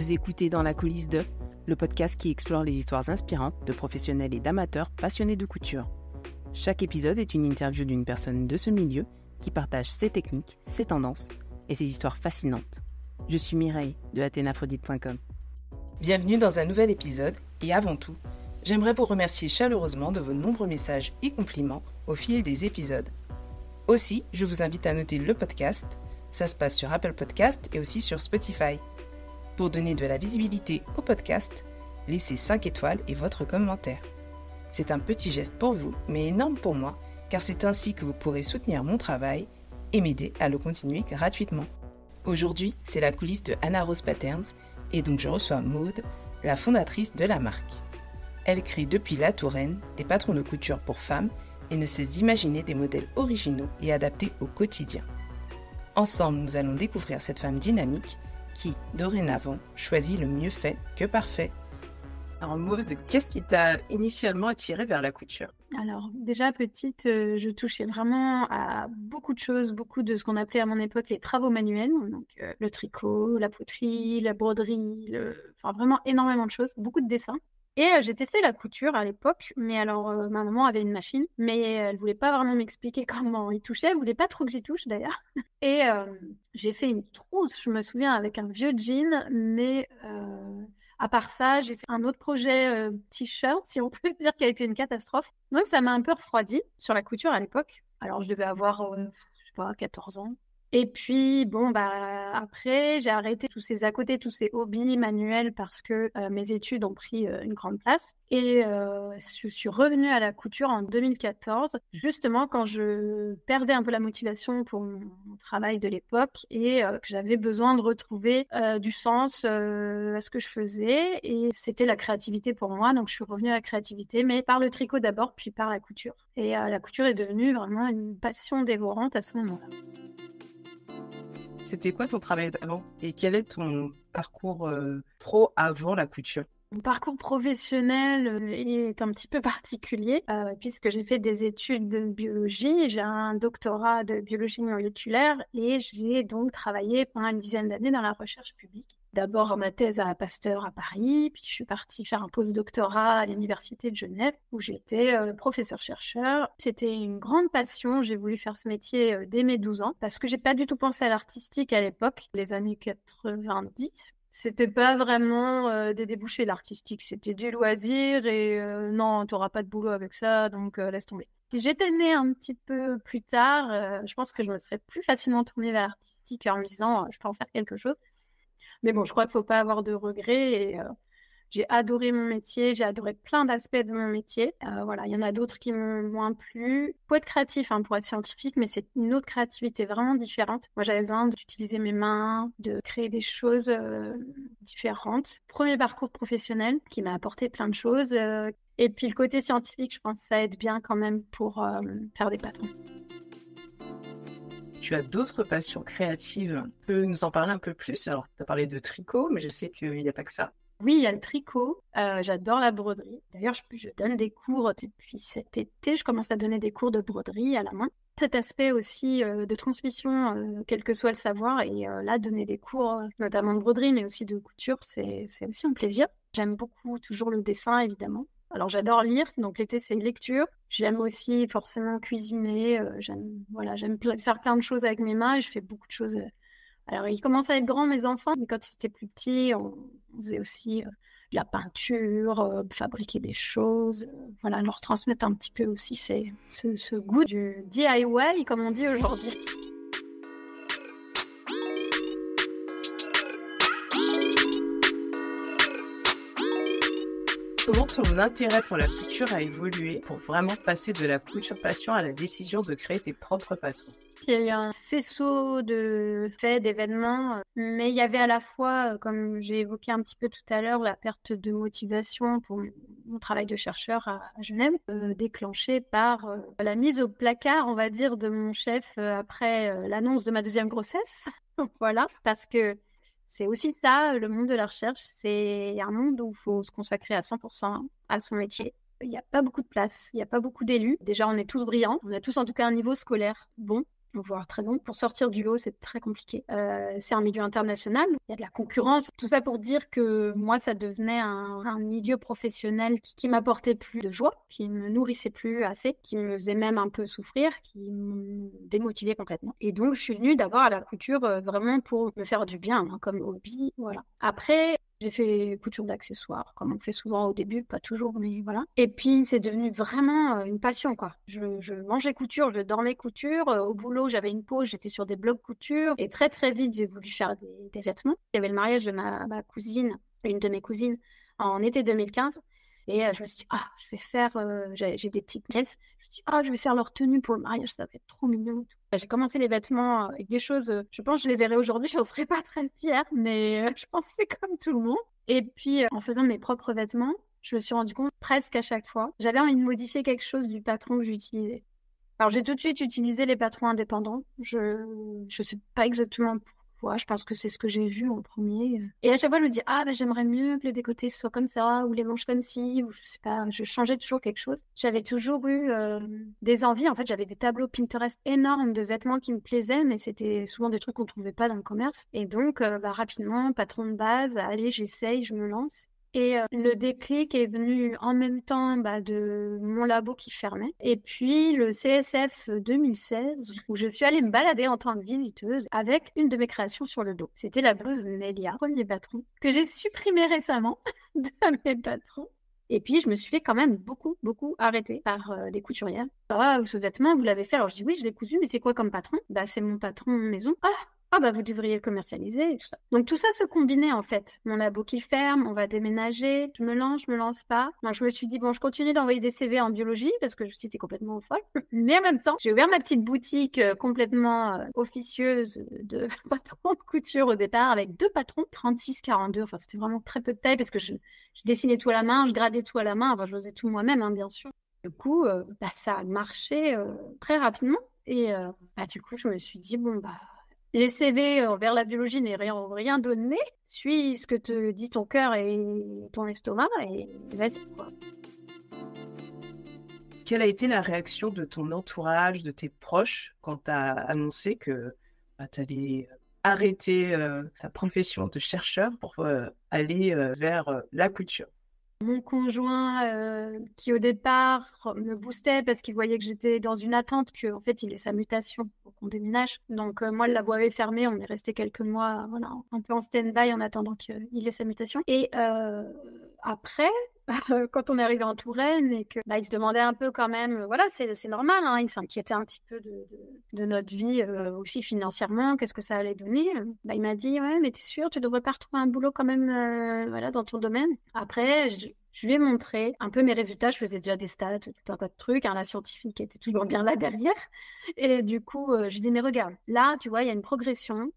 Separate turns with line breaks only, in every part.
Vous écoutez Dans la coulisse de, le podcast qui explore les histoires inspirantes de professionnels et d'amateurs passionnés de couture. Chaque épisode est une interview d'une personne de ce milieu qui partage ses techniques, ses tendances et ses histoires fascinantes. Je suis Mireille de athénaphrodite.com. Bienvenue dans un nouvel épisode et avant tout, j'aimerais vous remercier chaleureusement de vos nombreux messages et compliments au fil des épisodes. Aussi, je vous invite à noter le podcast. Ça se passe sur Apple Podcast et aussi sur Spotify. Pour donner de la visibilité au podcast, laissez 5 étoiles et votre commentaire. C'est un petit geste pour vous, mais énorme pour moi, car c'est ainsi que vous pourrez soutenir mon travail et m'aider à le continuer gratuitement. Aujourd'hui, c'est la coulisse de Anna Rose Patterns, et donc je reçois Maude, la fondatrice de la marque. Elle crée depuis la Touraine des patrons de couture pour femmes et ne cesse d'imaginer des modèles originaux et adaptés au quotidien. Ensemble, nous allons découvrir cette femme dynamique qui, dorénavant, choisit le mieux fait que parfait. Alors Maude, qu'est-ce qui t'a initialement attirée vers la couture ?
Alors déjà petite, je touchais vraiment à beaucoup de choses, beaucoup de ce qu'on appelait à mon époque les travaux manuels, donc le tricot, la poterie, la broderie, enfin vraiment énormément de choses, beaucoup de dessins. Et j'ai testé la couture à l'époque, mais alors ma maman avait une machine, mais elle voulait pas vraiment m'expliquer comment y toucher, elle voulait pas trop que j'y touche d'ailleurs. Et j'ai fait une trousse, je me souviens, avec un vieux jean, mais à part ça, j'ai fait un autre projet t-shirt, si on peut dire, qui a été une catastrophe. Donc ça m'a un peu refroidi sur la couture à l'époque. Alors je devais avoir, je sais pas, 14 ans. Et puis, bon, après, j'ai arrêté tous ces à côté, tous ces hobbies manuels parce que mes études ont pris une grande place. Et je suis revenue à la couture en 2014, justement quand je perdais un peu la motivation pour mon travail de l'époque et que j'avais besoin de retrouver du sens à ce que je faisais. Et c'était la créativité pour moi, donc je suis revenue à la créativité, mais par le tricot d'abord, puis par la couture. Et la couture est devenue vraiment une passion dévorante à ce moment-là.
C'était quoi ton travail d'avant et quel est ton parcours pro avant la couture ?
Mon parcours professionnel est un petit peu particulier puisque j'ai fait des études de biologie, j'ai un doctorat de biologie moléculaire et j'ai donc travaillé pendant une dizaine d'années dans la recherche publique. D'abord ma thèse à Pasteur à Paris, puis je suis partie faire un post-doctorat à l'université de Genève où j'étais professeur-chercheur. C'était une grande passion, j'ai voulu faire ce métier dès mes 12 ans parce que j'ai pas du tout pensé à l'artistique à l'époque, les années 90. C'était pas vraiment des débouchés l'artistique, c'était du loisir et non, t'auras pas de boulot avec ça, donc laisse tomber. Si j'étais née un petit peu plus tard, je pense que je me serais plus facilement tournée vers l'artistique en me disant je peux en faire quelque chose. Mais bon, je crois qu'il faut pas avoir de regrets et j'ai adoré mon métier, j'ai adoré plein d'aspects de mon métier. Voilà, il y en a d'autres qui m'ont moins plu. Faut être créatif pour être scientifique, mais c'est une autre créativité vraiment différente. Moi, j'avais besoin d'utiliser mes mains, de créer des choses différentes. Premier parcours professionnel qui m'a apporté plein de choses. Et puis le côté scientifique, je pense que ça aide bien quand même pour faire des patrons.
Tu as d'autres passions créatives. Tu peux nous en parler un peu plus ? Alors, tu as parlé de tricot, mais je sais qu'il n'y a pas que ça.
Oui, il y a le tricot. J'adore la broderie. D'ailleurs, je donne des cours depuis cet été. Je commence à donner des cours de broderie à la main. Cet aspect aussi de transmission, quel que soit le savoir. Et là, donner des cours, notamment de broderie, mais aussi de couture, c'est aussi un plaisir. J'aime beaucoup toujours le dessin, évidemment. Alors, j'adore lire, donc l'été, c'est lecture. J'aime aussi forcément cuisiner. J'aime faire plein de choses avec mes mains et je fais beaucoup de choses. Alors, ils commencent à être grands, mes enfants, mais quand ils étaient plus petits, on faisait aussi de la peinture, fabriquer des choses. Voilà, leur transmettre un petit peu aussi ce goût du DIY, comme on dit aujourd'hui.
Comment ton intérêt pour la couture a évolué pour vraiment passer de la couture passion à la décision de créer tes propres patrons ?
Il y a eu un faisceau de faits, d'événements, mais il y avait à la fois, comme j'ai évoqué un petit peu tout à l'heure, la perte de motivation pour mon travail de chercheur à Genève, déclenchée par la mise au placard, on va dire, de mon chef après l'annonce de ma deuxième grossesse. Voilà, parce que c'est aussi ça, le monde de la recherche, c'est un monde où il faut se consacrer à 100% à son métier. Il n'y a pas beaucoup de place, il n'y a pas beaucoup d'élus. Déjà, on est tous brillants, on a tous en tout cas un niveau scolaire bon. voire très long. Pour sortir du lot, c'est très compliqué. C'est un milieu international, il y a de la concurrence. Tout ça pour dire que moi, ça devenait un milieu professionnel qui m'apportait plus de joie, qui me nourrissait plus assez, qui me faisait même un peu souffrir, qui me démotivait complètement. Et donc, je suis venue d'abord à la couture vraiment pour me faire du bien, hein, comme hobby, voilà. Après, j'ai fait couture d'accessoires, comme on fait souvent au début, pas toujours, mais voilà. Et puis, c'est devenu vraiment une passion, quoi. Je mangeais couture, je dormais couture. Au boulot, j'avais une pause, j'étais sur des blogs couture. Et très, très vite, j'ai voulu faire des vêtements. Il y avait le mariage de ma cousine, une de mes cousines, en été 2015. Et je me suis dit, je vais faire... j'ai des petites nièces. Je me suis dit, je vais faire leur tenue pour le mariage, ça va être trop mignon. J'ai commencé les vêtements avec des choses, je pense que je les verrai aujourd'hui, je n'en serais pas très fière, mais je pense que c'est comme tout le monde. Et puis, en faisant mes propres vêtements, je me suis rendu compte presque à chaque fois, j'avais envie de modifier quelque chose du patron que j'utilisais. Alors, j'ai tout de suite utilisé les patrons indépendants. Je sais pas exactement pourquoi. Je pense que c'est ce que j'ai vu en premier. Et à chaque fois, je me dis, j'aimerais mieux que le décolleté soit comme ça, ou les manches comme ci, ou je sais pas. Je changeais toujours quelque chose. J'avais toujours eu des envies. En fait, j'avais des tableaux Pinterest énormes de vêtements qui me plaisaient, mais c'était souvent des trucs qu'on trouvait pas dans le commerce. Et donc, rapidement, patron de base, allez, j'essaye, je me lance. Et le déclic est venu en même temps de mon labo qui fermait. Et puis le CSF 2016, où je suis allée me balader en tant que visiteuse avec une de mes créations sur le dos. C'était la blouse de Nelia, premier patron, que j'ai supprimé récemment de mes patrons. Et puis, je me suis fait quand même beaucoup arrêter par des couturières. Ce vêtement, vous l'avez fait? Alors, je dis oui, je l'ai cousu, mais c'est quoi comme patron? C'est mon patron maison. Vous devriez le commercialiser et tout ça. Donc, tout ça se combinait, en fait. Mon labo qui ferme, on va déménager, je me lance pas. Donc, je me suis dit, bon, je continue d'envoyer des CV en biologie parce que je suis complètement folle. Mais en même temps, j'ai ouvert ma petite boutique complètement officieuse de patron de couture au départ avec 2 patrons, 36-42. Enfin, c'était vraiment très peu de taille parce que je dessinais tout à la main, je gradais tout à la main. Enfin, je faisais tout moi-même, hein, bien sûr. Du coup, ça a marché très rapidement. Et du coup, je me suis dit, les CV vers la biologie n'ont rien donné. Suis ce que te dit ton cœur et ton estomac et vas-y, quoi.
Quelle a été la réaction de ton entourage, de tes proches, quand tu as annoncé que tu allais arrêter ta profession de chercheur pour aller vers la couture?
Mon conjoint, qui au départ me boostait parce qu'il voyait que j'étais dans une attente, qu'en fait il ait sa mutation pour qu'on déménage. Donc moi, le labo avait fermé, on est resté quelques mois un peu en stand-by en attendant qu'il ait sa mutation. Et après, quand on est arrivé en Touraine et que il se demandait un peu quand même, c'est normal, hein, il s'inquiétait un petit peu de notre vie aussi financièrement, qu'est-ce que ça allait donner. Il m'a dit, ouais, mais t'es sûr, tu devrais pas retrouver un boulot quand même dans ton domaine. Après, je lui ai montré un peu mes résultats, je faisais déjà des stats, tout un tas de trucs, hein, la scientifique était toujours bien là derrière. Et du coup, je dis, mais regarde, là, tu vois, il y a une progression,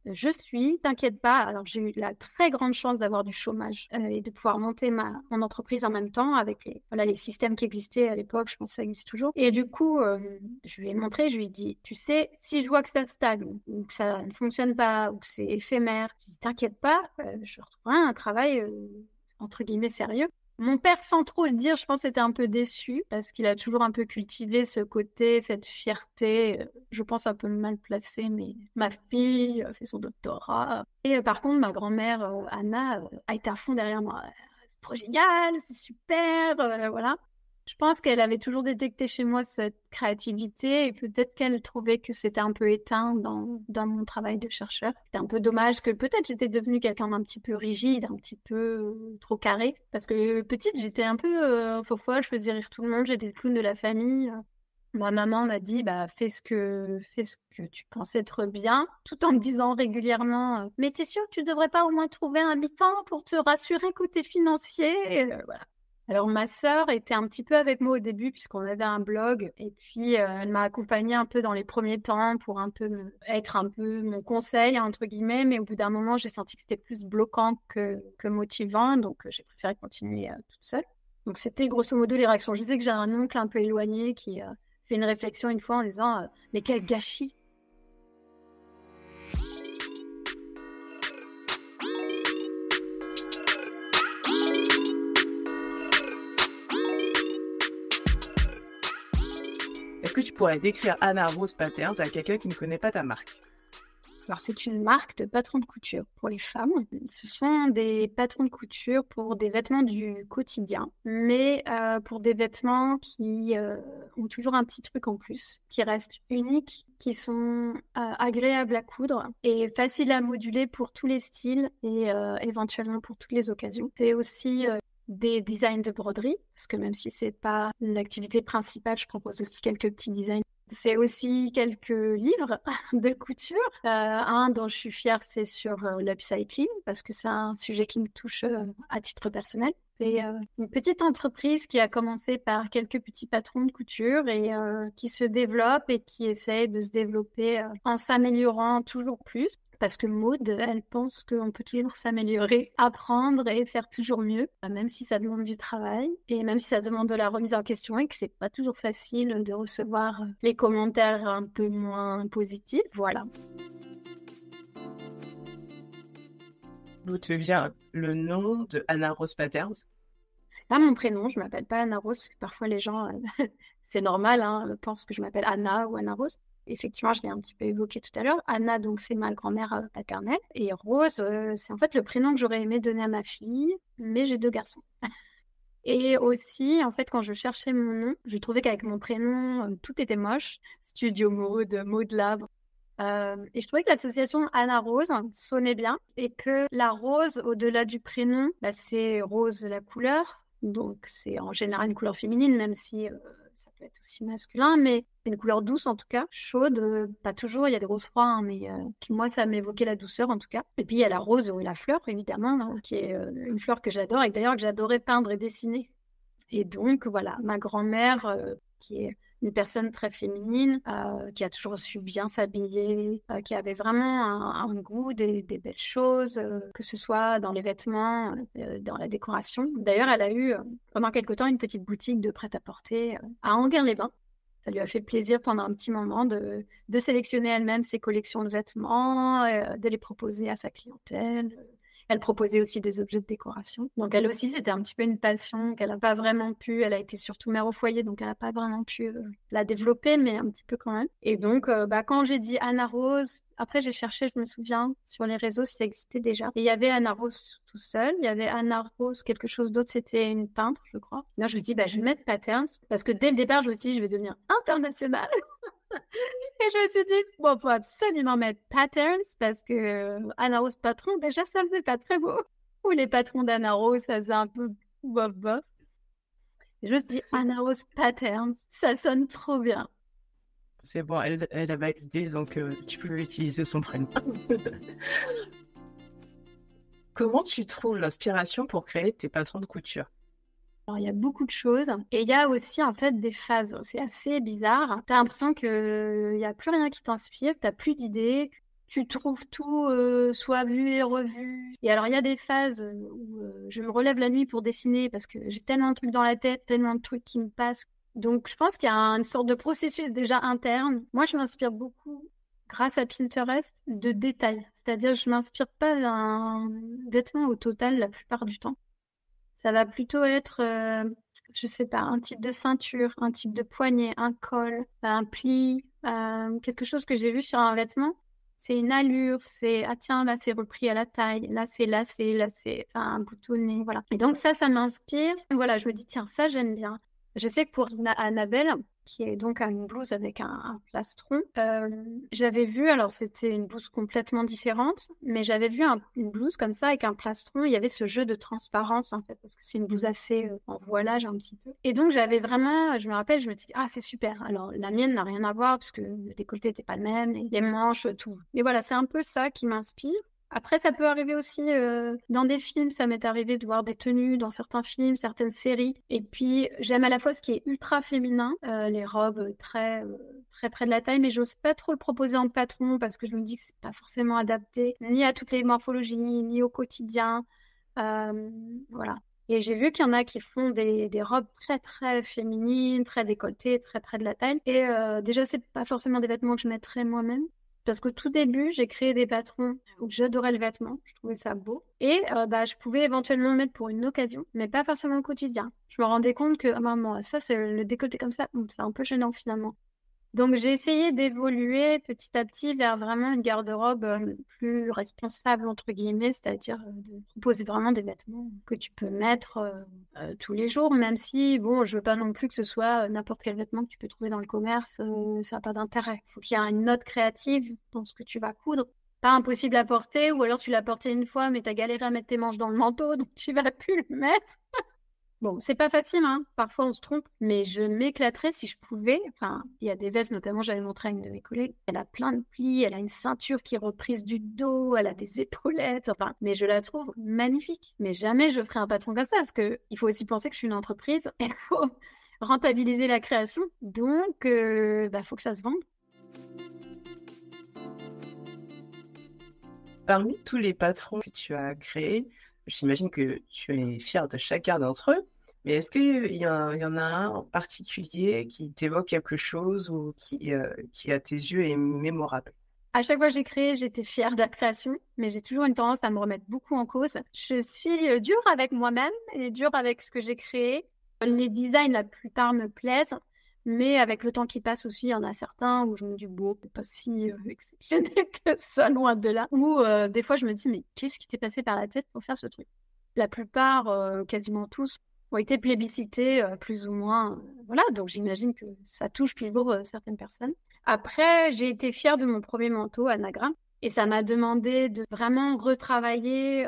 t'inquiète pas. Alors, j'ai eu la très grande chance d'avoir du chômage et de pouvoir monter mon entreprise en même temps avec les systèmes qui existaient à l'époque, je pense que ça existe toujours. Et du coup, je lui ai montré, je lui ai dit, tu sais, si je vois que ça stagne, ou que ça ne fonctionne pas, ou que c'est éphémère, je dis, t'inquiète pas, je retrouverai un travail, entre guillemets, sérieux. Mon père, sans trop le dire, je pense, était un peu déçu parce qu'il a toujours un peu cultivé ce côté, cette fierté, je pense un peu mal placée, mais ma fille a fait son doctorat. Et par contre, ma grand-mère, Anna, a été à fond derrière moi. C'est trop génial, c'est super, voilà. Je pense qu'elle avait toujours détecté chez moi cette créativité et peut-être qu'elle trouvait que c'était un peu éteint dans mon travail de chercheur. C'était un peu dommage que peut-être j'étais devenue quelqu'un d'un petit peu rigide, un petit peu trop carré. Parce que petite, j'étais un peu faux-folle, je faisais rire tout le monde, j'étais le clown de la famille. Ma maman m'a dit, fais ce que tu penses être bien, tout en me disant régulièrement, mais t'es sûre que tu devrais pas au moins trouver un mi-temps pour te rassurer côté financier? Et, voilà. Alors, ma sœur était un petit peu avec moi au début puisqu'on avait un blog et puis elle m'a accompagnée un peu dans les premiers temps pour un peu être un peu mon conseil, entre guillemets, mais au bout d'un moment, j'ai senti que c'était plus bloquant que motivant, donc j'ai préféré continuer toute seule. Donc, c'était grosso modo les réactions. Je sais que j'ai un oncle un peu éloigné qui fait une réflexion une fois en disant mais quel gâchis!
Est-ce que tu pourrais décrire Anna Rose Patterns à quelqu'un qui ne connaît pas ta marque?
Alors, c'est une marque de patrons de couture pour les femmes. Ce sont des patrons de couture pour des vêtements du quotidien, mais pour des vêtements qui ont toujours un petit truc en plus, qui restent uniques, qui sont agréables à coudre et faciles à moduler pour tous les styles et éventuellement pour toutes les occasions. C'est aussi des designs de broderie, parce que même si c'est pas l'activité principale, je propose aussi quelques petits designs. C'est aussi quelques livres de couture. Un dont je suis fière, c'est sur l'upcycling, parce que c'est un sujet qui me touche à titre personnel. C'est une petite entreprise qui a commencé par quelques petits patrons de couture et qui se développe et qui essaie de se développer en s'améliorant toujours plus. Parce que Maud, elle pense qu'on peut toujours s'améliorer, apprendre et faire toujours mieux, même si ça demande du travail et même si ça demande de la remise en question et que c'est pas toujours facile de recevoir les commentaires un peu moins positifs. Voilà.
D'où te vient le nom de Anna Rose Patterns?
C'est pas mon prénom, je m'appelle pas Anna Rose parce que parfois les gens, c'est normal, pensent que je m'appelle Anna ou Anna Rose. Effectivement, je l'ai un petit peu évoqué tout à l'heure. Anna, donc, c'est ma grand-mère paternelle. Et Rose, c'est en fait le prénom que j'aurais aimé donner à ma fille, mais j'ai 2 garçons. Et aussi, en fait, quand je cherchais mon nom, je trouvais qu'avec mon prénom, tout était moche. Studio Maud, Maud Lab. Et je trouvais que l'association Anna Rose sonnait bien et que la rose, au-delà du prénom, c'est rose la couleur. Donc, c'est en général une couleur féminine, même si ça peut être aussi masculin, mais c'est une couleur douce en tout cas, chaude, pas toujours, il y a des roses froids, mais moi ça m'évoquait la douceur en tout cas. Et puis il y a la rose ou la fleur évidemment, qui est une fleur que j'adore et d'ailleurs que j'adorais peindre et dessiner. Et donc voilà, ma grand-mère qui est une personne très féminine, qui a toujours su bien s'habiller, qui avait vraiment un goût des belles choses, que ce soit dans les vêtements, dans la décoration. D'ailleurs, elle a eu pendant quelque temps une petite boutique de prêt-à-porter à Enghien-les-Bains. Ça lui a fait plaisir pendant un petit moment de sélectionner elle-même ses collections de vêtements, de les proposer à sa clientèle. Elle proposait aussi des objets de décoration. Donc elle aussi, c'était un petit peu une passion qu'elle n'a pas vraiment pu. Elle a été surtout mère au foyer, donc elle n'a pas vraiment pu la développer, mais un petit peu quand même. Et donc, quand j'ai dit Anna Rose, après j'ai cherché, je me souviens, sur les réseaux si ça existait déjà. Et il y avait Anna Rose tout seul, il y avait Anna Rose quelque chose d'autre, c'était une peintre, je crois. Là, je me dis, je vais mettre Patterns, parce que dès le départ, je me dis, je vais devenir internationale. Et je me suis dit, bon, faut absolument mettre Patterns parce que Anna Rose patron, déjà, ça faisait pas très beau. Ou les patrons d'Anna Rose, ça faisait un peu bof bof. Et je me suis dit, Anna Rose Patterns, ça sonne trop bien.
C'est bon, elle a validé, donc tu peux utiliser son prénom. Comment tu trouves l'inspiration pour créer tes patrons de couture?
Alors, il y a beaucoup de choses et il y a aussi en fait des phases. C'est assez bizarre. Tu as l'impression qu'il n'y a plus rien qui t'inspire, tu n'as plus d'idées, tu trouves tout soit vu et revu. Et alors, il y a des phases où je me relève la nuit pour dessiner parce que j'ai tellement de trucs dans la tête, tellement de trucs qui me passent. Donc, je pense qu'il y a une sorte de processus déjà interne. Moi, je m'inspire beaucoup grâce à Pinterest de détails. C'est-à-dire, je ne m'inspire pas d'un vêtement au total la plupart du temps. Ça va plutôt être, je sais pas, un type de ceinture, un type de poignet, un col, un pli, quelque chose que j'ai vu sur un vêtement. C'est une allure, c'est, ah tiens, là c'est repris à la taille, là c'est lacé, là c'est un boutonné, voilà. Et donc ça m'inspire. Voilà, je me dis, tiens, ça j'aime bien. Je sais que pour Annabelle, qui est donc une blouse avec un plastron. J'avais vu, alors c'était une blouse complètement différente, mais j'avais vu une blouse comme ça avec un plastron. Il y avait ce jeu de transparence en fait, parce que c'est une blouse assez en voilage un petit peu. Et donc j'avais vraiment, je me rappelle, je me dis ah c'est super. Alors la mienne n'a rien à voir parce que le décolleté n'était pas le même, les manches, tout. Mais voilà, c'est un peu ça qui m'inspire. Après, ça peut arriver aussi dans des films. Ça m'est arrivé de voir des tenues dans certains films, certaines séries. Et puis, j'aime à la fois ce qui est ultra féminin, les robes très près de la taille, mais j'ose pas trop le proposer en patron parce que je me dis que c'est pas forcément adapté ni à toutes les morphologies, ni au quotidien. Voilà. Et j'ai vu qu'il y en a qui font des robes très, très féminines, très décolletées, très près de la taille. Et déjà, c'est pas forcément des vêtements que je mettrais moi-même. Parce qu'au tout début, j'ai créé des patrons où j'adorais le vêtement, je trouvais ça beau. Et je pouvais éventuellement le mettre pour une occasion, mais pas forcément au quotidien. Je me rendais compte que, ça, c'est le décolleté comme ça, c'est un peu gênant finalement. Donc, j'ai essayé d'évoluer petit à petit vers vraiment une garde-robe plus responsable, entre guillemets, c'est-à-dire de proposer vraiment des vêtements que tu peux mettre tous les jours, même si, bon, je veux pas non plus que ce soit n'importe quel vêtement que tu peux trouver dans le commerce, ça n'a pas d'intérêt. Il faut qu'il y ait une note créative dans ce que tu vas coudre. Pas impossible à porter, ou alors tu l'as porté une fois, mais tu as galéré à mettre tes manches dans le manteau, donc tu vas plus le mettre. Bon, c'est pas facile, hein. Parfois, on se trompe, mais je m'éclaterais si je pouvais. Enfin, il y a des vestes, notamment, j'avais montré à une de mes collègues. Elle a plein de plis, elle a une ceinture qui est reprise du dos, elle a des épaulettes. Enfin, mais je la trouve magnifique. Mais jamais je ferai un patron comme ça, parce que il faut aussi penser que je suis une entreprise et il faut rentabiliser la création. Donc, faut que ça se vende.
Parmi tous les patrons que tu as créés, j'imagine que tu es fier de chacun d'entre eux, mais est-ce qu'il y en a un en particulier qui t'évoque quelque chose ou qui à tes yeux, est mémorable?
À chaque fois que j'ai créé, j'étais fière de la création, mais j'ai toujours une tendance à me remettre beaucoup en cause. Je suis dure avec moi-même et dure avec ce que j'ai créé. Les designs, la plupart me plaisent, mais avec le temps qui passe aussi, il y en a certains où je me dis, bon, c'est pas si exceptionnel que ça, loin de là. Ou des fois, je me dis, mais qu'est-ce qui t'est passé par la tête pour faire ce truc? La plupart, quasiment tous, ont été plébiscités plus ou moins. Voilà, donc j'imagine que ça touche toujours certaines personnes. Après, j'ai été fière de mon premier manteau Anagramme et ça m'a demandé de vraiment retravailler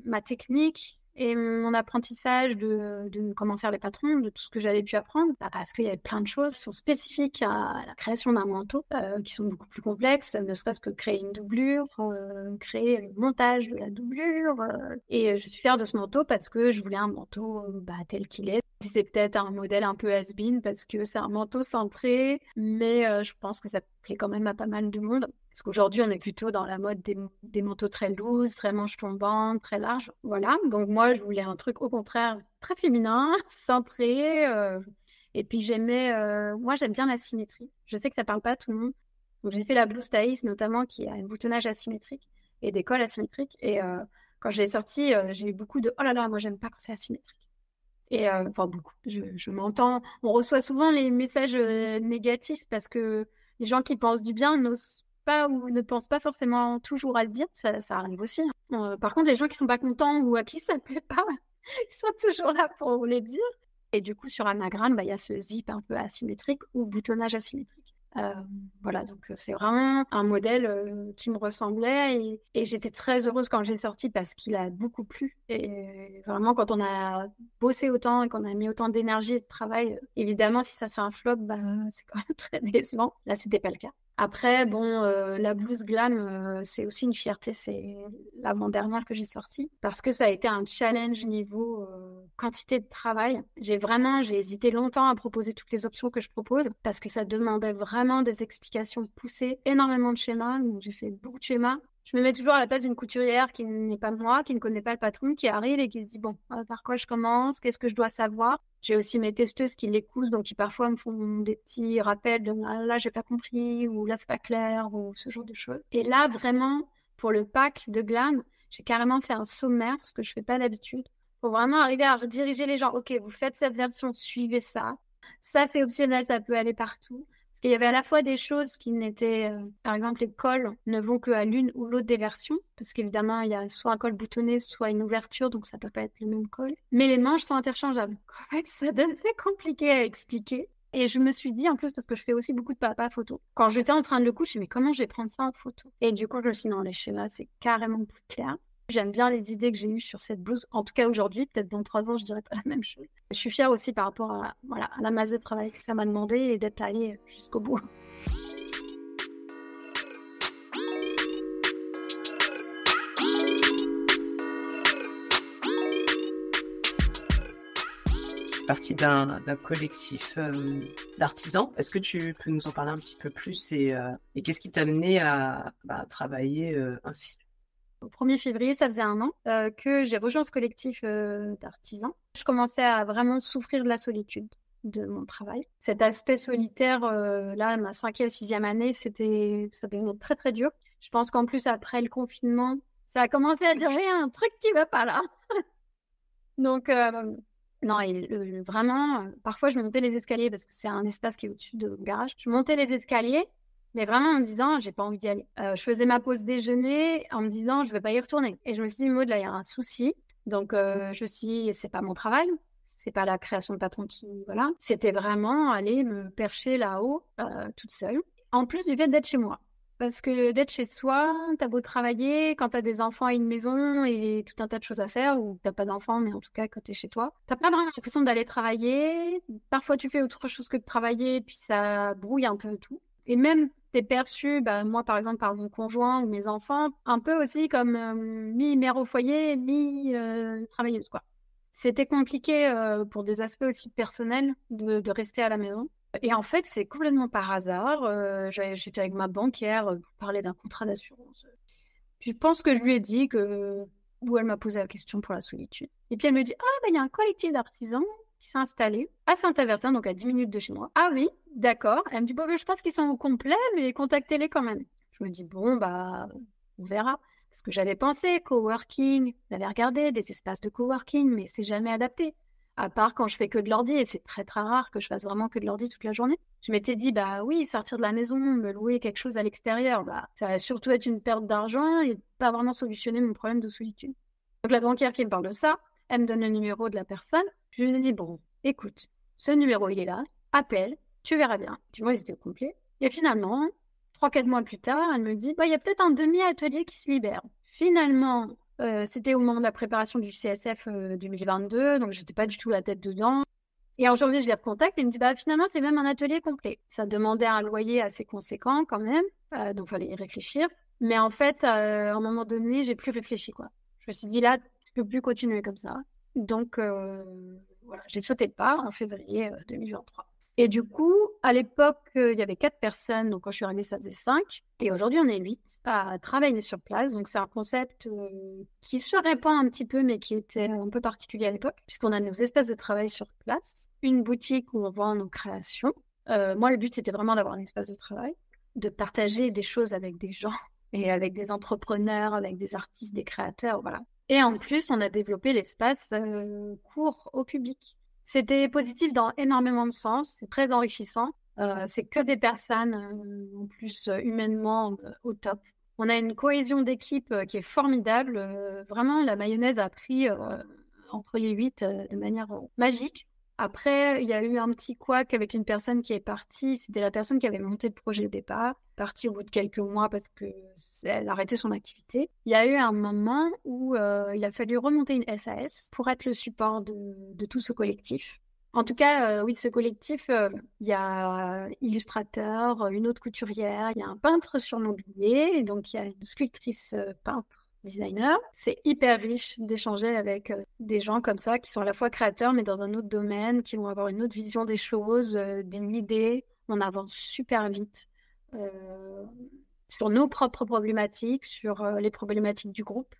ma technique et mon apprentissage de comment faire les patrons, de tout ce que j'avais pu apprendre, parce qu'il y avait plein de choses qui sont spécifiques à la création d'un manteau, qui sont beaucoup plus complexes, ne serait-ce que créer une doublure, créer le montage de la doublure. Et je suis fière de ce manteau parce que je voulais un manteau tel qu'il est. C'est peut-être un modèle un peu has-been parce que c'est un manteau cintré, mais je pense que ça plaît quand même à pas mal de monde. Parce qu'aujourd'hui, on est plutôt dans la mode des manteaux très lourds, très manches tombantes, très larges. Voilà, donc moi, je voulais un truc au contraire très féminin, cintré. Et puis moi, j'aime bien la symétrie. Je sais que ça parle pas à tout le monde. Donc j'ai fait la blouse Thaïs notamment qui a un boutonnage asymétrique et des cols asymétriques. Et quand je l'ai sortie, j'ai eu beaucoup de « Oh là là, moi, j'aime pas quand c'est asymétrique ». Et beaucoup, je m'entends. On reçoit souvent les messages négatifs parce que les gens qui pensent du bien n'osent pas ou ne pensent pas forcément toujours à le dire. Ça arrive aussi. Par contre, les gens qui sont pas contents ou à qui ça plaît pas, ils sont toujours là pour les dire. Et du coup, sur Anagramme, il y a ce zip un peu asymétrique ou boutonnage asymétrique. Voilà, donc c'est vraiment un modèle qui me ressemblait et j'étais très heureuse quand j'ai sorti parce qu'il a beaucoup plu. Et vraiment, quand on a bossé autant et qu'on a mis autant d'énergie et de travail, évidemment, si ça fait un flop, c'est quand même très décevant. Là, c'était pas le cas. Après, la blouse glam, c'est aussi une fierté. C'est l'avant-dernière que j'ai sortie parce que ça a été un challenge niveau quantité de travail. J'ai hésité longtemps à proposer toutes les options que je propose parce que ça demandait vraiment des explications poussées, énormément de schémas. Donc, j'ai fait beaucoup de schémas. Je me mets toujours à la place d'une couturière qui n'est pas moi, qui ne connaît pas le patron, qui arrive et qui se dit, bon, par quoi je commence? Qu'est-ce que je dois savoir? J'ai aussi mes testeuses qui les cousent, donc qui parfois me font des petits rappels de ah, là, j'ai pas compris, ou là, c'est pas clair, ou ce genre de choses. Et là, vraiment, pour le pack de glam, j'ai carrément fait un sommaire, ce que je fais pas d'habitude, pour vraiment arriver à rediriger les gens. Ok, vous faites cette version, suivez ça. Ça, c'est optionnel, ça peut aller partout. Parce qu'il y avait à la fois des choses qui n'étaient... par exemple, les cols ne vont qu'à l'une ou l'autre des versions. Parce qu'évidemment, il y a soit un col boutonné, soit une ouverture. Donc, ça peut pas être le même col. Mais les manches sont interchangeables. En fait, ça devenait compliqué à expliquer. Et je me suis dit, en plus, parce que je fais aussi beaucoup de papa photo. Quand j'étais en train de le coudre, je me suis dit, mais comment je vais prendre ça en photo? Et du coup, je me suis dit, non, les schémas, c'est carrément plus clair. J'aime bien les idées que j'ai eues sur cette blouse. En tout cas, aujourd'hui, peut-être dans 3 ans, je dirais pas la même chose. Je suis fière aussi par rapport à la masse de travail que ça m'a demandé et d'être allée jusqu'au bout. Partie d'un collectif d'artisans. Est-ce que tu peux nous en parler un petit peu plus et qu'est-ce qui t'a amené à travailler ainsi? Au 1er février, ça faisait 1 an que j'ai rejoint ce collectif d'artisans. Je commençais à vraiment souffrir de la solitude de mon travail. Cet aspect solitaire, là, ma 5e, 6e année, ça devenait très, très dur. Je pense qu'en plus, après le confinement, ça a commencé à dire, il y a un truc qui va pas là. Donc, Non, et vraiment, parfois, je montais les escaliers parce que c'est un espace qui est au-dessus de mon garage. Je montais les escaliers, mais vraiment en me disant, j'ai pas envie d'y aller. Je faisais ma pause déjeuner en me disant, je vais pas y retourner. Et je me suis dit, Maud, là, il y a un souci. Donc, je me suis dit, c'est pas mon travail. C'est pas la création de patron qui, voilà. C'était vraiment aller me percher là-haut, toute seule. En plus du fait d'être chez moi. Parce que d'être chez soi, t'as beau travailler, quand t'as des enfants à une maison et tout un tas de choses à faire, ou t'as pas d'enfants, mais en tout cas quand t'es chez toi, t'as pas vraiment l'impression d'aller travailler. Parfois tu fais autre chose que de travailler, puis ça brouille un peu tout. Et même t'es perçu, moi par exemple par mon conjoint ou mes enfants, un peu aussi comme mi-mère au foyer, mi-travailleuse, quoi. C'était compliqué pour des aspects aussi personnels de rester à la maison. Et en fait, c'est complètement par hasard. J'étais avec ma banquière pour parler d'un contrat d'assurance. Je pense que je lui ai dit où elle m'a posé la question pour la solitude. Et puis elle me dit, ah, il y a un collectif d'artisans qui s'est installé à Saint-Avertin, donc à 10 minutes de chez moi. Ah oui, d'accord. Elle me dit, bon, je pense qu'ils sont au complet, mais contactez-les quand même. Je me dis, bon, on verra. Parce que j'avais pensé coworking, j'avais regardé des espaces de coworking, mais c'est jamais adapté. À part quand je fais que de l'ordi, et c'est très très rare que je fasse vraiment que de l'ordi toute la journée. Je m'étais dit, oui, sortir de la maison, me louer quelque chose à l'extérieur, ça va surtout être une perte d'argent et pas vraiment solutionner mon problème de solitude. Donc la banquière qui me parle de ça, elle me donne le numéro de la personne. Je lui dis, bon, écoute, ce numéro, il est là, appelle, tu verras bien. Dis-moi, ils étaient au complet. Et finalement, 3-4 mois plus tard, elle me dit, il y a peut-être un demi-atelier qui se libère. Finalement, c'était au moment de la préparation du CSF 2022, donc j'étais pas du tout la tête dedans. Et en janvier, je les recontacte et il me dit, finalement, c'est même un atelier complet. Ça demandait un loyer assez conséquent quand même, donc il fallait y réfléchir. Mais en fait, à un moment donné, j'ai plus réfléchi, quoi. Je me suis dit, là, tu peux plus continuer comme ça. Donc, voilà, j'ai sauté le pas en février 2023. Et du coup, à l'époque, il y avait 4 personnes. Donc, quand je suis arrivée, ça faisait 5. Et aujourd'hui, on est 8 à travailler sur place. Donc, c'est un concept qui se répand un petit peu, mais qui était un peu particulier à l'époque, puisqu'on a nos espaces de travail sur place, une boutique où on vend nos créations. Moi, le but, c'était vraiment d'avoir un espace de travail, de partager des choses avec des gens et avec des entrepreneurs, avec des artistes, des créateurs, voilà. Et en plus, on a développé l'espace court au public. C'était positif dans énormément de sens, c'est très enrichissant. C'est que des personnes, en plus humainement, au top. On a une cohésion d'équipe qui est formidable. Vraiment, la mayonnaise a pris entre les 8 de manière magique. Après, il y a eu un petit couac avec une personne qui est partie. C'était la personne qui avait monté le projet au départ, partie au bout de quelques mois parce qu'elle a arrêté son activité. Il y a eu un moment où il a fallu remonter une SAS pour être le support de tout ce collectif. En tout cas, oui, ce collectif, il y a illustrateur, une autre couturière, il y a un peintre sur mobilier, donc il y a une sculptrice peintre. Designer. C'est hyper riche d'échanger avec des gens comme ça qui sont à la fois créateurs mais dans un autre domaine, qui vont avoir une autre vision des choses, une idée. On avance super vite sur nos propres problématiques, sur les problématiques du groupe.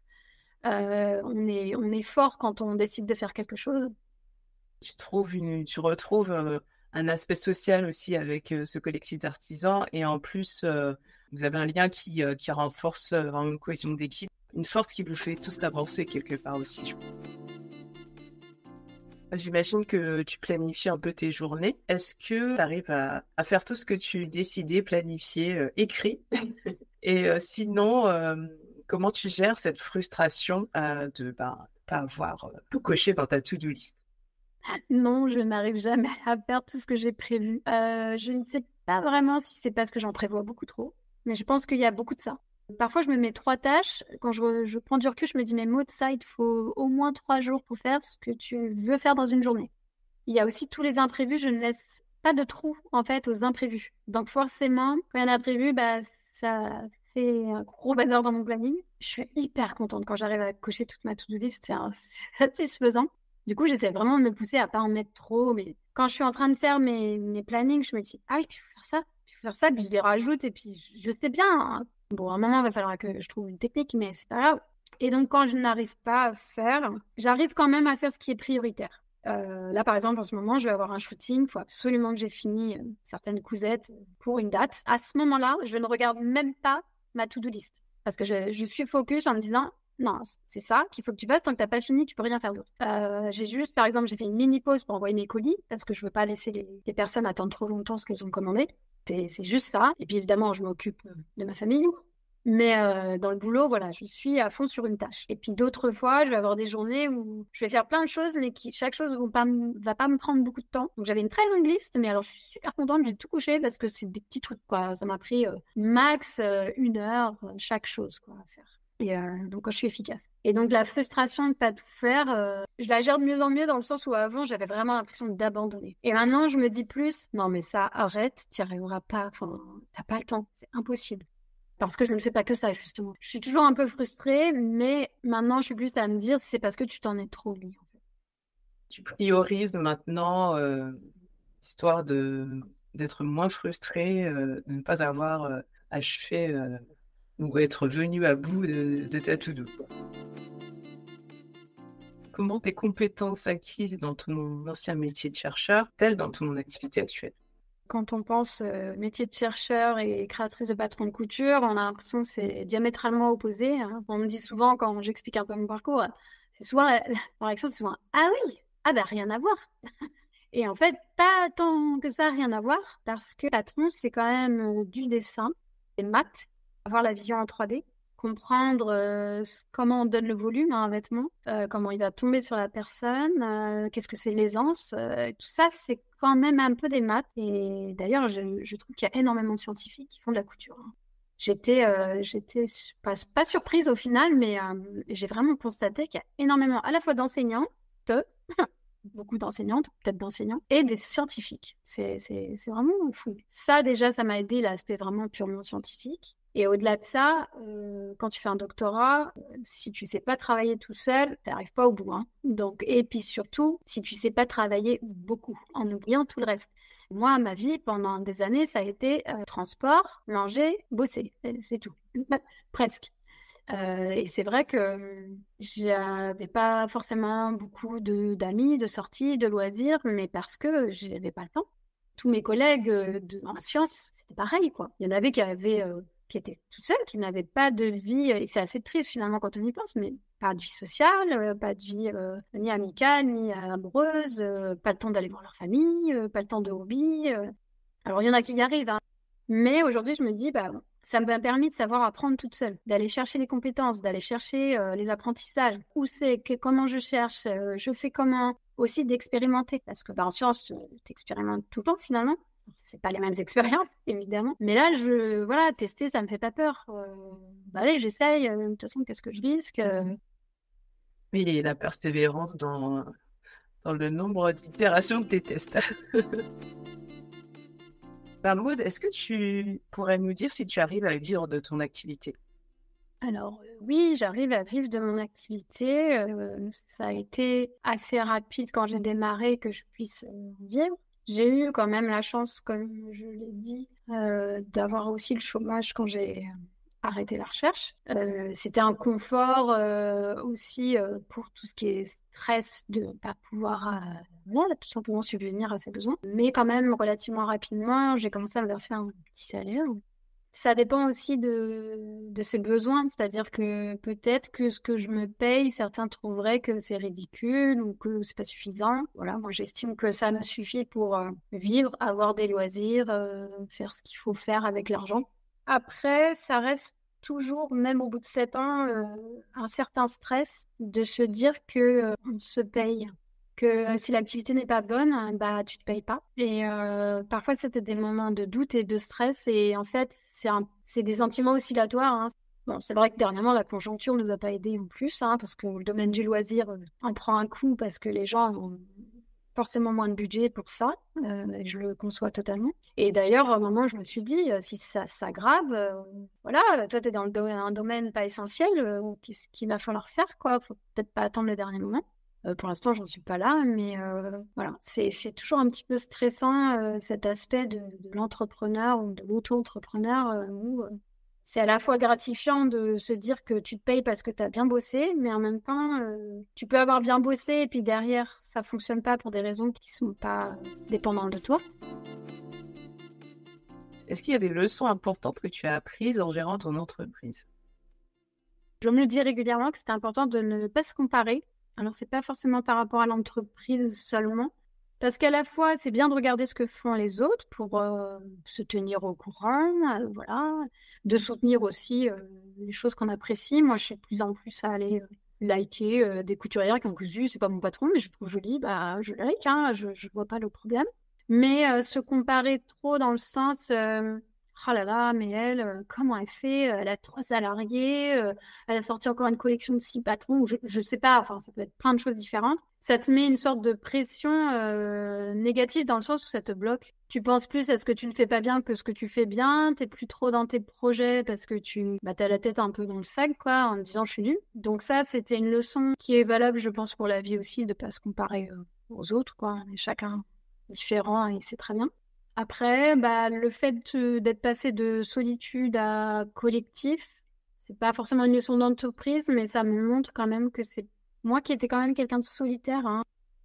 On est fort quand on décide de faire quelque chose.
Tu retrouves un aspect social aussi avec ce collectif d'artisans et en plus vous avez un lien qui renforce une cohésion d'équipe. Une force qui vous fait tous avancer quelque part aussi. J'imagine que tu planifies un peu tes journées. Est-ce que tu arrives à faire tout ce que tu décidais, planifier, écrit Et sinon, comment tu gères cette frustration de pas avoir tout coché dans ta to-do list?
Non, je n'arrive jamais à faire tout ce que j'ai prévu. Je ne sais pas vraiment si c'est parce que j'en prévois beaucoup trop, mais je pense qu'il y a beaucoup de ça. Parfois, je me mets 3 tâches. Quand je prends du recul, je me dis, mais Maud, ça, il te faut au moins 3 jours pour faire ce que tu veux faire dans une journée. Il y a aussi tous les imprévus. Je ne laisse pas de trou, en fait, aux imprévus. Donc, forcément, quand il y a un imprévu, ça fait un gros bazar dans mon planning. Je suis hyper contente quand j'arrive à cocher toute ma to-do list. C'est satisfaisant. Du coup, j'essaie vraiment de me pousser à pas en mettre trop. Mais quand je suis en train de faire mes plannings, je me dis, ah oui, puis il faut faire ça, puis je les rajoute. Et puis, je sais bien, hein. Bon, à un moment, il va falloir que je trouve une technique, mais c'est pas grave. Et donc, quand je n'arrive pas à faire, j'arrive quand même à faire ce qui est prioritaire. Là, par exemple, en ce moment, je vais avoir un shooting. Il faut absolument que j'ai fini certaines cousettes pour une date. À ce moment-là, je ne regarde même pas ma to-do list. Parce que je suis focus en me disant, Non, c'est ça qu'il faut que tu fasses. Tant que tu n'as pas fini, tu peux rien faire d'autre. Par exemple, j'ai fait une mini pause pour envoyer mes colis parce que je veux pas laisser les personnes attendre trop longtemps ce qu'elles ont commandé. C'est juste ça. Et puis évidemment, je m'occupe de ma famille. Mais dans le boulot, voilà, je suis à fond sur une tâche. Et puis d'autres fois, je vais avoir des journées où je vais faire plein de choses, mais chaque chose va pas me prendre beaucoup de temps. Donc j'avais une très longue liste, mais alors je suis super contente, j'ai tout couché parce que c'est des petits trucs, quoi. Ça m'a pris max 1 heure chaque chose, quoi, à faire. Et donc je suis efficace. Et donc la frustration de pas tout faire, je la gère de mieux en mieux dans le sens où avant j'avais vraiment l'impression d'abandonner. Et maintenant je me dis plus, non mais ça arrête, tu n'y arriveras pas, enfin t'as pas le temps, c'est impossible. Parce que je ne fais pas que ça, justement. Je suis toujours un peu frustrée, mais maintenant, je suis plus à me dire, c'est parce que tu t'en es trop mis, en fait.
Tu priorises maintenant, histoire d'être moins frustrée, de ne pas avoir achevé ou être venue à bout de ta to-do. Comment tes compétences acquises dans ton ancien métier de chercheur, telles dans ton activité actuelle?
Quand on pense métier de chercheur et créatrice de patrons de couture, on a l'impression que c'est diamétralement opposé. Hein. On me dit souvent, quand j'explique un peu mon parcours, c'est souvent la réaction, c'est souvent « Ah oui, ah bah rien à voir !» Et en fait, pas tant que ça, rien à voir, parce que patron, c'est quand même du dessin, des maths, avoir la vision en 3D, comprendre comment on donne le volume à un vêtement, comment il va tomber sur la personne, qu'est-ce que c'est l'aisance, tout ça, c'est quand même un peu des maths. Et d'ailleurs, je trouve qu'il y a énormément de scientifiques qui font de la couture. Hein. J'étais pas surprise au final, mais j'ai vraiment constaté qu'il y a énormément à la fois d'enseignants, beaucoup d'enseignantes, peut-être d'enseignants, et des scientifiques. C'est vraiment fou. Ça, déjà, ça m'a aidé l'aspect vraiment purement scientifique. Et au-delà de ça, quand tu fais un doctorat, si tu sais pas travailler tout seul, tu n'arrives pas au bout. Hein. Donc, et puis surtout, si tu sais pas travailler beaucoup, en oubliant tout le reste. Moi, ma vie, pendant des années, ça a été transport, manger, bosser. C'est tout. Presque. Et c'est vrai que j'avais pas forcément beaucoup d'amis, de sorties, de loisirs, mais parce que j'avais pas le temps. Tous mes collègues en sciences, c'était pareil, quoi. Il y en avait qui étaient tout seuls, qui n'avaient pas de vie, et c'est assez triste finalement quand on y pense, mais pas de vie sociale, pas de vie ni amicale, ni amoureuse, pas le temps d'aller voir leur famille, pas le temps de hobby. Alors il y en a qui y arrivent, hein. Mais aujourd'hui, je me dis, bah, ça m'a permis de savoir apprendre toute seule, d'aller chercher les compétences, d'aller chercher les apprentissages. Où c'est, comment je cherche, je fais comment. Aussi d'expérimenter, parce que en sciences, tu expérimentes tout le temps finalement. C'est pas les mêmes expériences, évidemment. Mais là, voilà, tester, ça me fait pas peur. Allez, j'essaye. De toute façon, qu'est-ce que je risque
Oui, et la persévérance dans le nombre d'itérations de tes tests. Maud, est-ce que tu pourrais nous dire si tu arrives à vivre de ton activité?
Alors oui, j'arrive à vivre de mon activité. Ça a été assez rapide quand j'ai démarré que je puisse vivre. J'ai eu quand même la chance, comme je l'ai dit, d'avoir aussi le chômage quand j'ai arrêté la recherche. C'était un confort aussi pour tout ce qui est stress de ne pas pouvoir tout simplement subvenir à ses besoins. Mais quand même, relativement rapidement, j'ai commencé à me verser un petit salaire. Ça dépend aussi de ses besoins, c'est-à-dire que peut-être que ce que je me paye, certains trouveraient que c'est ridicule ou que c'est pas suffisant. Voilà, moi j'estime que ça me suffit pour vivre, avoir des loisirs, faire ce qu'il faut faire avec l'argent. Après, ça reste toujours, même au bout de 7 ans, un certain stress de se dire que on se paye. Que si l'activité n'est pas bonne, bah tu te payes pas. Et parfois c'était des moments de doute et de stress et en fait c'est des sentiments oscillatoires. Hein. Bon, c'est vrai que dernièrement la conjoncture ne nous a pas aidés en plus, hein, parce que le domaine du loisir en prend un coup parce que les gens ont forcément moins de budget pour ça. Je le conçois totalement. Et d'ailleurs, à un moment, je me suis dit, si ça s'aggrave, voilà, toi, tu es dans un domaine pas essentiel, qu'il va falloir faire, quoi. Faut peut-être pas attendre le dernier moment. Pour l'instant, j'en suis pas là, mais voilà, c'est toujours un petit peu stressant cet aspect de l'entrepreneur ou de l'auto-entrepreneur où c'est à la fois gratifiant de se dire que tu te payes parce que tu as bien bossé, mais en même temps, tu peux avoir bien bossé et puis derrière, ça fonctionne pas pour des raisons qui sont pas dépendantes de toi.
Est-ce qu'il y a des leçons importantes que tu as apprises en gérant ton entreprise?
Je me le dis régulièrement que c'était important de ne pas se comparer. Alors, c'est pas forcément par rapport à l'entreprise seulement, parce qu'à la fois, c'est bien de regarder ce que font les autres pour se tenir au courant, voilà, de soutenir aussi les choses qu'on apprécie. Moi, je suis de plus en plus à aller liker des couturières qui ont cousu. C'est pas mon patron, mais je trouve joli, bah, je like, hein, je vois pas le problème. Mais se comparer trop dans le sens... oh là là, mais elle, comment elle fait? Elle a 3 salariés, elle a sorti encore une collection de 6 patrons, ou je sais pas, enfin, ça peut être plein de choses différentes. Ça te met une sorte de pression négative dans le sens où ça te bloque. Tu penses plus à ce que tu ne fais pas bien que ce que tu fais bien, t'es plus trop dans tes projets parce que t'as la tête un peu dans le sac, quoi, en disant je suis nulle. Donc ça, c'était une leçon qui est valable, je pense, pour la vie aussi, de pas se comparer aux autres, quoi. On est chacun différent et c'est très bien. Après, bah, le fait d'être passé de solitude à collectif, c'est pas forcément une leçon d'entreprise, mais ça me montre quand même que c'est moi qui étais quand même quelqu'un de solitaire, hein.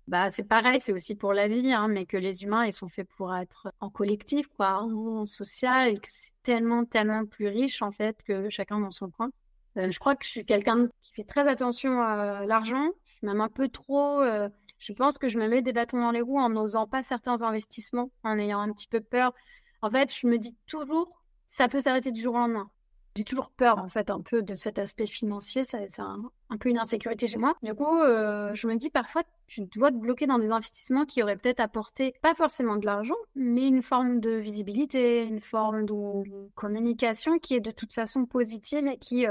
Bah, c'est pareil, c'est aussi pour la vie, hein, mais que les humains, ils sont faits pour être en collectif, quoi, en social, et que c'est tellement, tellement plus riche, en fait, que chacun dans son coin. Je crois que je suis quelqu'un qui fait très attention à l'argent, je suis même un peu trop... je pense que je me mets des bâtons dans les roues en n'osant pas certains investissements, en ayant un petit peu peur. En fait, je me dis toujours, ça peut s'arrêter du jour au lendemain. J'ai toujours peur, en fait, un peu de cet aspect financier. C'est un peu une insécurité chez moi. Du coup, je me dis parfois, tu dois te bloquer dans des investissements qui auraient peut-être apporté, pas forcément de l'argent, mais une forme de visibilité, une forme de communication qui est de toute façon positive et qui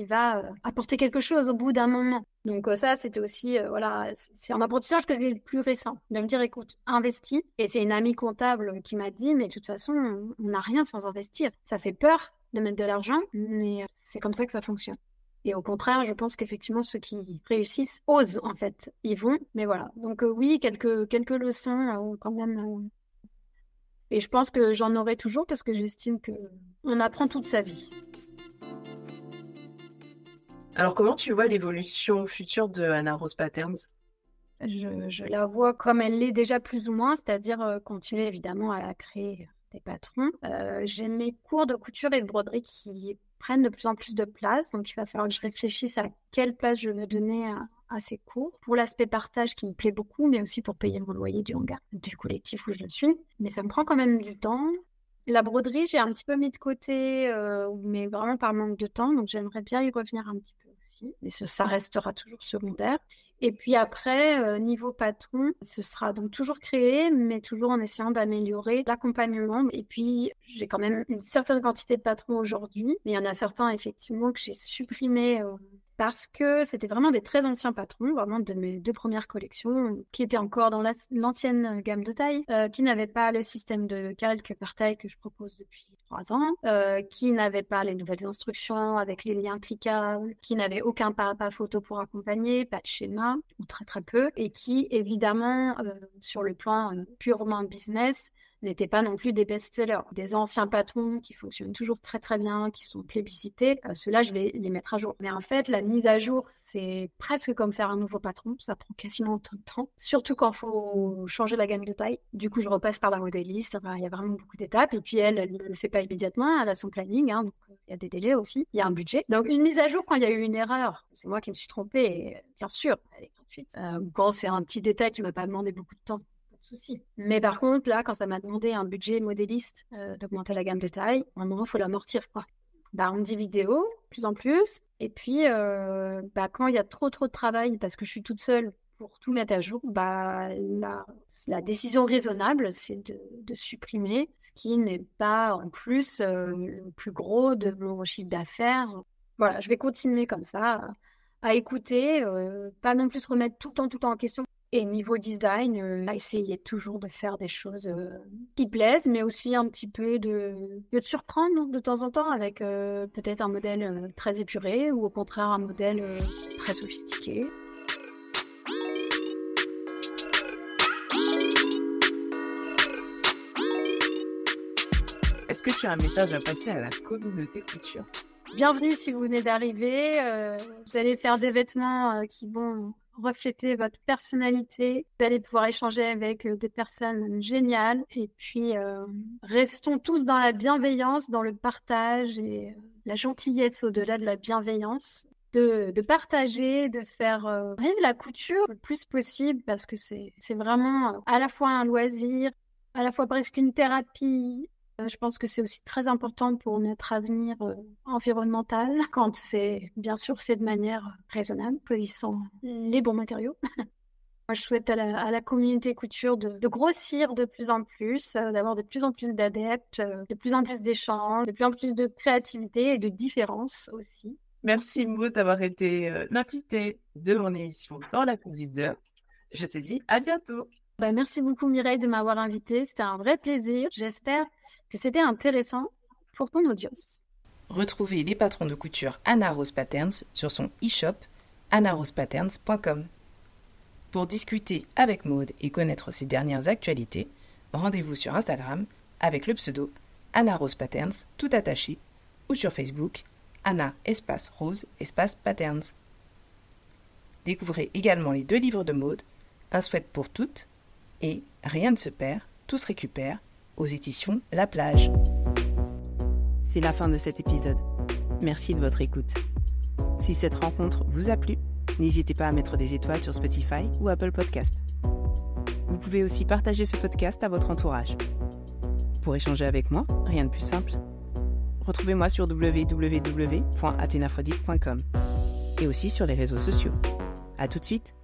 va apporter quelque chose au bout d'un moment. Donc ça, c'était aussi, voilà, c'est un apprentissage que j'ai le plus récent, de me dire, écoute, investis. Et c'est une amie comptable qui m'a dit, mais de toute façon, on n'a rien sans investir. Ça fait peur de mettre de l'argent, mais c'est comme ça que ça fonctionne. Et au contraire, je pense qu'effectivement, ceux qui réussissent osent, en fait. Ils vont, mais voilà. Donc oui, quelques leçons quand même. Et je pense que j'en aurai toujours parce que j'estime qu'on apprend toute sa vie.
Alors, comment tu vois l'évolution future de Anna Rose Patterns?
Je la vois comme elle l'est déjà plus ou moins, c'est-à-dire continuer évidemment à créer des patrons. J'ai mes cours de couture et de broderie qui prennent de plus en plus de place, donc il va falloir que je réfléchisse à quelle place je veux donner à ces cours. Pour l'aspect partage qui me plaît beaucoup, mais aussi pour payer mon loyer du hangar, du collectif où je suis. Mais ça me prend quand même du temps. La broderie, j'ai un petit peu mis de côté, mais vraiment par manque de temps, donc j'aimerais bien y revenir un petit peu aussi. Mais ça restera toujours secondaire. Et puis après, niveau patron, ce sera donc toujours créé, mais toujours en essayant d'améliorer l'accompagnement. Et puis, j'ai quand même une certaine quantité de patrons aujourd'hui, mais il y en a certains, effectivement, que j'ai supprimés parce que c'était vraiment des très anciens patrons, vraiment de mes 2 premières collections, qui étaient encore dans l'ancienne gamme de taille, qui n'avaient pas le système de calque par taille que je propose depuis 3 ans, qui n'avaient pas les nouvelles instructions avec les liens cliquables, qui n'avaient aucun pas à pas photo pour accompagner, pas de schéma, ou très très peu, et qui, évidemment, sur le plan purement business, n'étaient pas non plus des best-sellers. Des anciens patrons qui fonctionnent toujours très très bien, qui sont plébiscités, ceux-là, je vais les mettre à jour. Mais en fait, la mise à jour, c'est presque comme faire un nouveau patron, ça prend quasiment autant de temps, surtout quand il faut changer la gamme de taille. Du coup, je repasse par la modéliste, enfin, il y a vraiment beaucoup d'étapes, et puis elle ne le fait pas immédiatement, elle a son planning, hein, donc il y a des délais aussi, il y a un budget. Donc une mise à jour quand il y a eu une erreur, c'est moi qui me suis trompée, et, bien sûr, elle est gratuite. Quand c'est un petit détail qui ne m'a pas demandé beaucoup de temps, souci. Mais par contre, là, quand ça m'a demandé un budget modéliste d'augmenter la gamme de taille, à un moment, il faut l'amortir, quoi. Bah, on dit vidéo, plus en plus. Et puis, quand il y a trop de travail, parce que je suis toute seule pour tout mettre à jour, bah, la décision raisonnable, c'est de supprimer ce qui n'est pas, en plus, le plus gros de mon chiffre d'affaires. Voilà, je vais continuer comme ça, à écouter, pas non plus remettre tout le temps en question. Et niveau design, essayer toujours de faire des choses qui plaisent, mais aussi un petit peu de te surprendre de temps en temps avec peut-être un modèle très épuré ou au contraire un modèle très sophistiqué.
Est-ce que tu as un message à passer à la communauté couture?
Bienvenue si vous venez d'arriver. Vous allez faire des vêtements qui vont refléter votre personnalité. Vous allez pouvoir échanger avec des personnes géniales. Et puis, restons tous dans la bienveillance, dans le partage et la gentillesse au-delà de la bienveillance, de partager, de faire vivre la couture le plus possible parce que c'est vraiment à la fois un loisir, à la fois presque une thérapie. Je pense que c'est aussi très important pour notre avenir environnemental quand c'est bien sûr fait de manière raisonnable, choisissant les bons matériaux. Moi, je souhaite à la communauté couture de grossir de plus en plus, d'avoir de plus en plus d'adeptes, de plus en plus d'échanges, de plus en plus de créativité et de différence aussi.
Merci Maud d'avoir été l'invitée de mon émission dans la coulisses d'heure. Je te dis à bientôt.
Merci beaucoup Mireille de m'avoir invitée, c'était un vrai plaisir. J'espère que c'était intéressant pour ton audience.
Retrouvez les patrons de couture Anna Rose Patterns sur son e-shop annarospatterns.com. Pour discuter avec Maud et connaître ses dernières actualités, rendez-vous sur Instagram avec le pseudo Anna Rose Patterns tout attaché ou sur Facebook Anna Rose Patterns. Découvrez également les 2 livres de Maud, Un Sweat pour toutes et Rien ne se perd, tout se récupère aux éditions La Plage. C'est la fin de cet épisode. Merci de votre écoute. Si cette rencontre vous a plu, n'hésitez pas à mettre des étoiles sur Spotify ou Apple Podcast. Vous pouvez aussi partager ce podcast à votre entourage. Pour échanger avec moi, rien de plus simple. Retrouvez-moi sur www.athenaphrodite.com et aussi sur les réseaux sociaux. À tout de suite.